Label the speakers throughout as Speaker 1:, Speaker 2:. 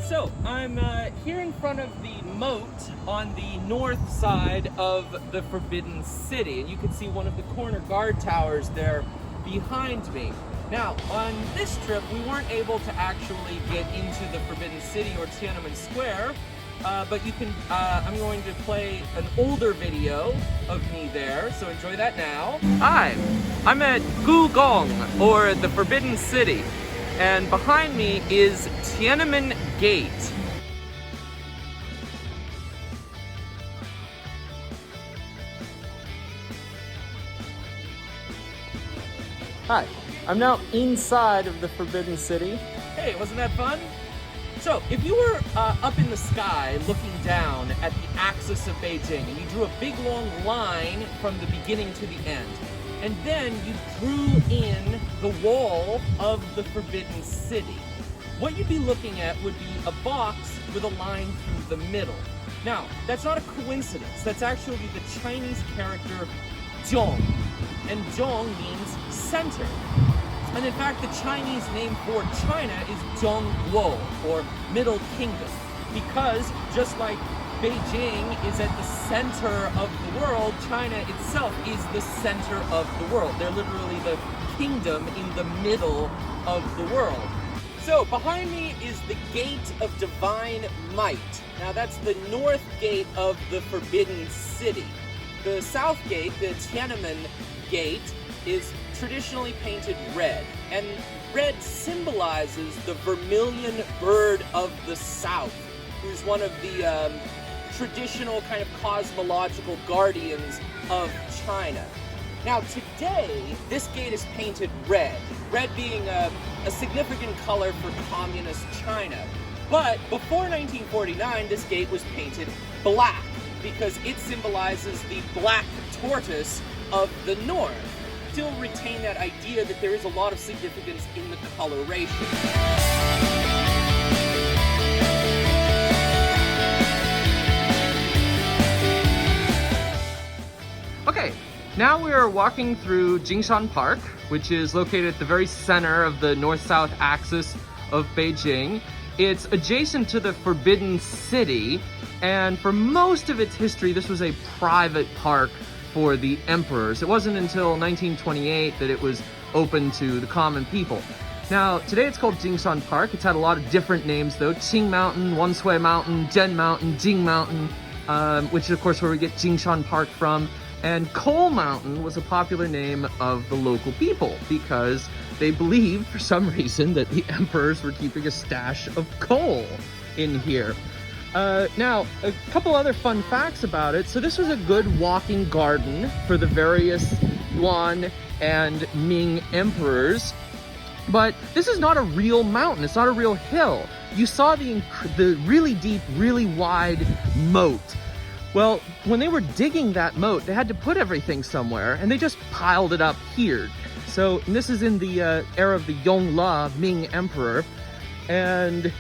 Speaker 1: So, I'm here in front of the moat on the north side of the Forbidden City, and you can see one of the corner guard towers there behind me. Now, on this trip, we weren't able to actually get into the Forbidden City or Tiananmen Square, but you can, I'm going to play an older video of me there, so enjoy that now. Hi, I'm at Gugong, or the Forbidden City, and behind me is Tiananmen Gate. Hi, I'm now inside of the Forbidden City. Hey, wasn't that fun? So, if you were up in the sky looking down at the axis of Beijing and you drew a big long line from the beginning to the end, and then you drew in the wall of the Forbidden City, what you'd be looking at would be a box with a line through the middle. Now, that's not a coincidence. That's actually the Chinese character Zhong, and Zhong means center. And in fact, the Chinese name for China is Zhongguo, or Middle Kingdom, because just like Beijing is at the center of the world, China itself is the center of the world. They're literally the kingdom in the middle of the world. So behind me is the Gate of Divine Might. Now that's the north gate of the Forbidden City. The south gate, the Tiananmen Gate, is traditionally painted red, and red symbolizes the vermilion bird of the south, who's one of the traditional kind of cosmological guardians of China. Now today, this gate is painted red, red being a significant color for communist China. But before 1949, this gate was painted black because it symbolizes the black tortoise of the north. Still retain that idea that there is a lot of significance in the coloration. Okay, now we are walking through Jingshan Park, which is located at the very center of the north-south axis of Beijing. It's adjacent to the Forbidden City, and for most of its history, this was a private park for the emperors. It wasn't until 1928 that it was open to the common people. Now, today it's called Jingshan Park. It's had a lot of different names though. Qing Mountain, Wanshui Mountain, Zhen Mountain, Jing Mountain, which is of course where we get Jingshan Park from. And Coal Mountain was a popular name of the local people because they believed for some reason that the emperors were keeping a stash of coal in here. Now, a couple other fun facts about it. So this was a good walking garden for the various Yuan and Ming emperors. But this is not a real mountain. It's not a real hill. You saw the really deep, really wide moat. Well, when they were digging that moat, they had to put everything somewhere, and they just piled it up here. So this is in the era of the Yongle Ming Emperor. And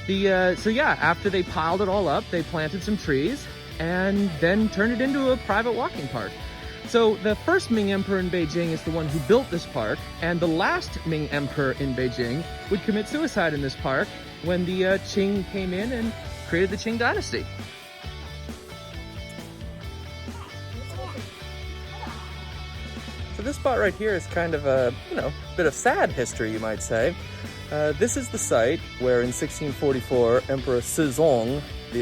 Speaker 1: so yeah, after they piled it all up, they planted some trees and then turned it into a private walking park. So the first Ming Emperor in Beijing is the one who built this park, and the last Ming Emperor in Beijing would commit suicide in this park when the Qing came in and created the Qing dynasty. So this spot right here is kind of a, bit of sad history, you might say. This is the site where in 1644, Emperor Sezong,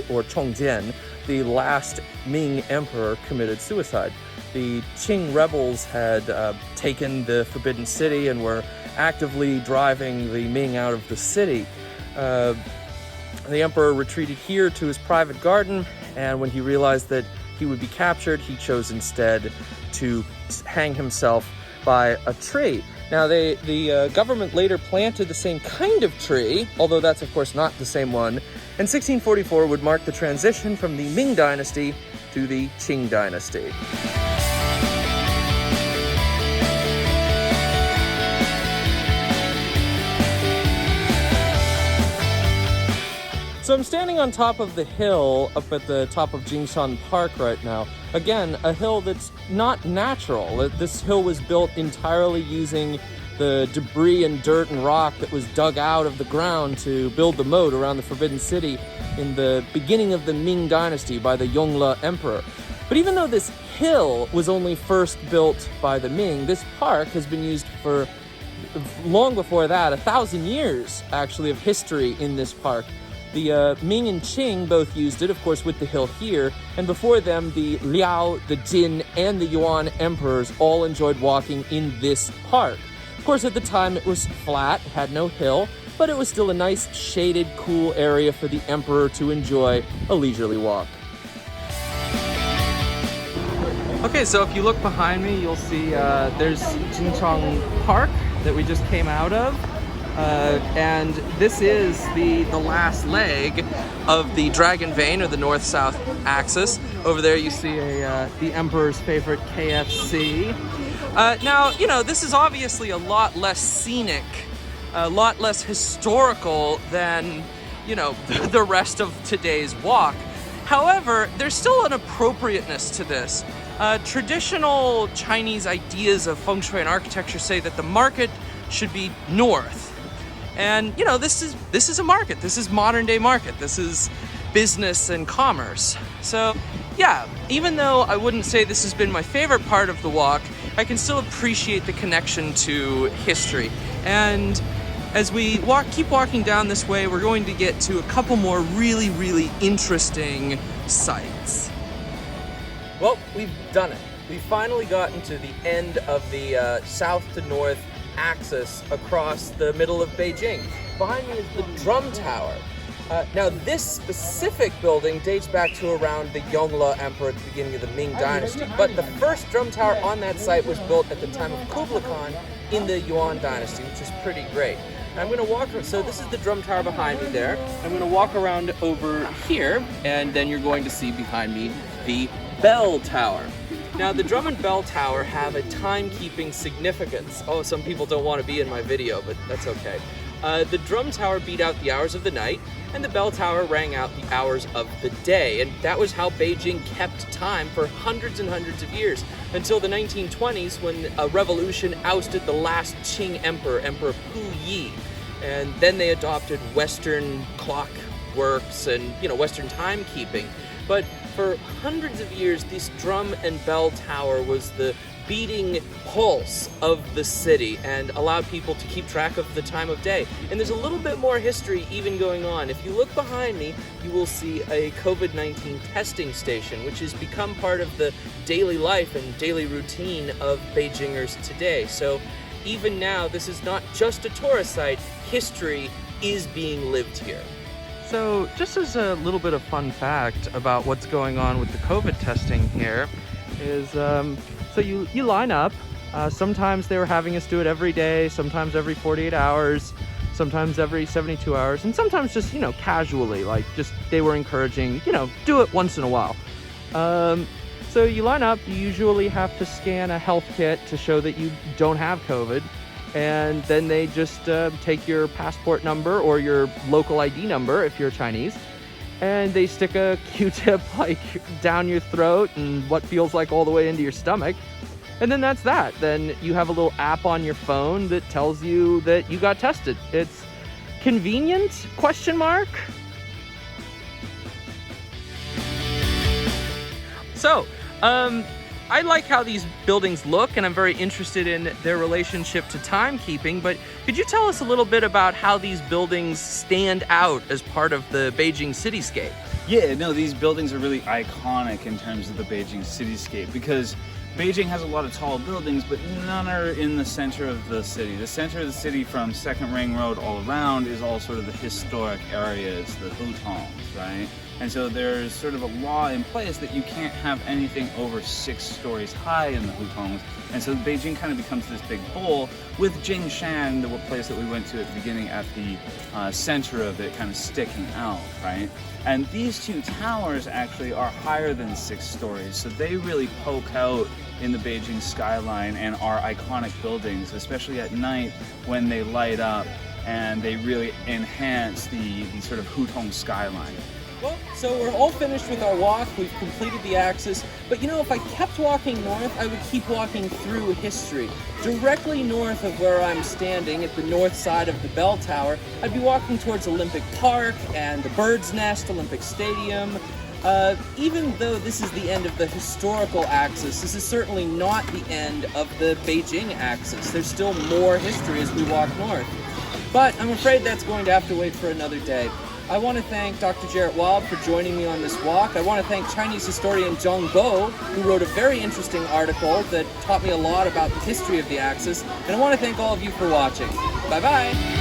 Speaker 1: or Chongjian, the last Ming emperor, committed suicide. The Qing rebels had taken the Forbidden City and were actively driving the Ming out of the city. The emperor retreated here to his private garden, and when he realized that he would be captured, he chose instead to hang himself by a tree. Now, the government later planted the same kind of tree, although that's of course not the same one, and 1644 would mark the transition from the Ming dynasty to the Qing dynasty. So I'm standing on top of the hill up at the top of Jingshan Park right now. Again, a hill that's not natural. This hill was built entirely using the debris and dirt and rock that was dug out of the ground to build the moat around the Forbidden City in the beginning of the Ming Dynasty by the Yongle Emperor. But even though this hill was only first built by the Ming, this park has been used for long before that, 1,000 years actually of history in this park. The Ming and Qing both used it, of course, with the hill here, and before them, the Liao, the Jin, and the Yuan emperors all enjoyed walking in this park. Of course, at the time, it was flat, had no hill, but it was still a nice, shaded, cool area for the emperor to enjoy a leisurely walk. Okay, so if you look behind me, you'll see there's Jinchong Park that we just came out of. And this is the last leg of the Dragon Vein, or the north-south axis. Over there you see the Emperor's favorite KFC. Now, you know, this is obviously a lot less scenic, a lot less historical than, you know, the rest of today's walk. However, there's still an appropriateness to this. Traditional Chinese ideas of feng shui and architecture say that the market should be north. And, you know, this is a market. This is modern day market. This is business and commerce. So, yeah, even though I wouldn't say this has been my favorite part of the walk, I can still appreciate the connection to history. And as we keep walking down this way, we're going to get to a couple more really, really interesting sites. Well, we've done it. We've finally gotten to the end of the south to north axis across the middle of Beijing. Behind me is the Drum Tower. Now, this specific building dates back to around the Yongle Emperor at the beginning of the Ming Dynasty, but the first drum tower on that site was built at the time of Kublai Khan in the Yuan Dynasty, which is pretty great. I'm going to walk, so this is the drum tower behind me there. I'm going to walk around over here, and then you're going to see behind me the Bell Tower. Now, the drum and bell tower have a timekeeping significance. Oh, some people don't want to be in my video, but that's okay. The drum tower beat out the hours of the night, and the bell tower rang out the hours of the day. And that was how Beijing kept time for hundreds and hundreds of years, until the 1920s, when a revolution ousted the last Qing emperor, Emperor Pu Yi. And then they adopted Western clockworks and, you know, Western timekeeping. But for hundreds of years, this drum and bell tower was the beating pulse of the city and allowed people to keep track of the time of day. And there's a little bit more history even going on. If you look behind me, you will see a COVID-19 testing station, which has become part of the daily life and daily routine of Beijingers today. So even now, this is not just a tourist site. History is being lived here. So just as a little bit of fun fact about what's going on with the COVID testing here is, so you line up. Sometimes they were having us do it every day, sometimes every 48 hours, sometimes every 72 hours, and sometimes just, you know, casually, like just they were encouraging, you know, do it once in a while. So you line up, you usually have to scan a health kit to show that you don't have COVID. And then they just take your passport number or your local ID number if you're Chinese, and they stick a Q-tip like down your throat and what feels like all the way into your stomach, and then that's that. Then you have a little app on your phone that tells you that you got tested. It's convenient? Question mark. So, I like how these buildings look, and I'm very interested in their relationship to timekeeping, but could you tell us a little bit about how these buildings stand out as part of the Beijing cityscape?
Speaker 2: Yeah, no, these buildings are really iconic in terms of the Beijing cityscape, because Beijing has a lot of tall buildings, but none are in the center of the city. The center of the city, from Second Ring Road all around, is all sort of the historic areas, the hutongs, right? And so there's sort of a law in place that you can't have anything over 6 stories high in the hutongs. And so Beijing kind of becomes this big bowl, with Jingshan, the place that we went to at the beginning, at the center of it, kind of sticking out, right? And these two towers actually are higher than 6 stories, so they really poke out in the Beijing skyline and are iconic buildings, especially at night when they light up, and they really enhance the sort of hutong skyline.
Speaker 1: Well, So we're all finished with our walk, we've completed the axis, but you know, if I kept walking north, I would keep walking through history. Directly north of where I'm standing, at the north side of the bell tower, I'd be walking towards Olympic Park and the Bird's Nest Olympic Stadium. Even though this is the end of the historical axis, this is certainly not the end of the Beijing axis. There's still more history as we walk north. But I'm afraid that's going to have to wait for another day. I want to thank Dr. Jarrett Wild for joining me on this walk. I want to thank Chinese historian Zhang Bo, who wrote a very interesting article that taught me a lot about the history of the Axis. And I want to thank all of you for watching. Bye-bye!